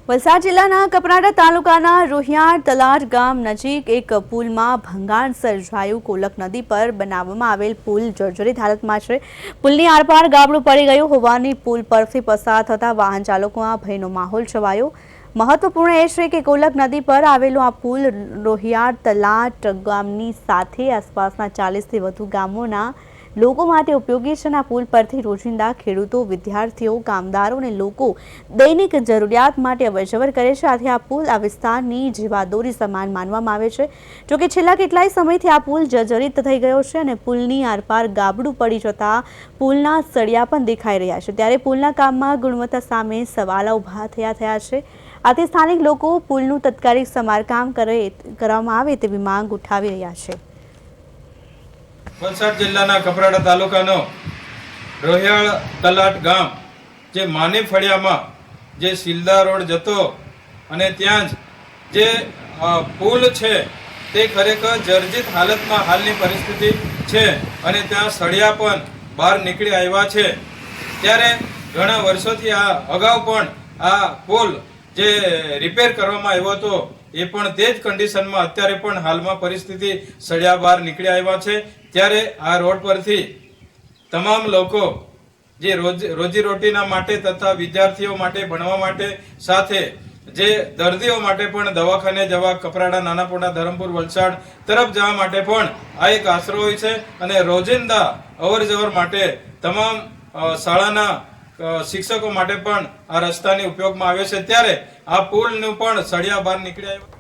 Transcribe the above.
વલસાડ જિલ્લાના કપરાડા તાલુકાના રોહિયાળ તલાટ ગામ નજીક એક પુલમાં ભંગાણ સર્જાયું। કોલક નદી પર બનાવવામાં આવેલ પુલ જર્જરિત હાલતમાં છે। પુલની આરપાર ગાબડું પડી ગયું હોવાની પુલ પરથી પસાર થતા વાહન ચાલકોમાં ભયનો માહોલ છવાયો। મહત્વપૂર્ણ એ છે કે કોલક નદી પર આવેલો આ પુલ રોહિયાળ તલાટ ગામની સાથે આસપાસના 40થી વધુ ગામોના લોકો માટે ઉપયોગી છે। આ પુલ પરથી રોજિંદા ખેડૂતો, વિદ્યાર્થીઓ, કામદારો અને લોકો દૈનિક જરૂરિયાત માટે અવરજવર કરે છે। આથી આ પુલ આ વિસ્તારની જીવાદોરી સમાન માનવામાં આવે છે। જોકે છેલ્લા કેટલાય સમયથી આ પુલ જર્જરિત થઈ ગયો છે અને પુલની આરપાર ગાબડું પડી જતા પુલના સળિયા પણ દેખાઈ રહ્યા છે। ત્યારે પુલના કામમાં ગુણવત્તા સામે સવાલો ઊભા થયા છે। આથી સ્થાનિક લોકો પુલનું તાત્કાલિક સમારકામ કરવામાં આવે તેવી માંગ ઉઠાવી રહ્યા છે। વલસાડ જિલ્લાના કપરાડા તાલુકાનો રોહિયાળ તલાટ ગામ જે માની ફળિયામાં જે સિલદા રોડ જતો અને ત્યાં જ જે પુલ છે તે ખરેખર જર્જરિત હાલતમાં હાલની પરિસ્થિતિ છે અને ત્યાં સળિયા પણ બહાર નીકળી આવ્યા છે। ત્યારે ઘણા વર્ષોથી આ અગાઉ પણ આ પુલ જે રિપેર કરવામાં આવ્યો હતો એ પણ તે જ કન્ડિશનમાં અત્યારે પણ હાલમાં પરિસ્થિતિ સળિયા બહાર નીકળી આવ્યા છે। ત્યારે આ રોડ પરથી તમામ લોકો જે રોજીરોટીના માટે તથા વિદ્યાર્થીઓ માટે ભણવા માટે સાથે જે દર્દીઓ માટે પણ દવાખાને જવા કપરાડા, નાનાપોટા, ધરમપુર, વલસાડ તરફ જવા માટે પણ આ એક આશરો હોય છે અને રોજિંદા અવરજવર માટે તમામ શાળાના શિક્ષકો માટે પણ આ રસ્તાની ઉપયોગમાં આવે છે। ત્યારે આ પુલનું પણ સળિયા બહાર નીકળી આવ્યું।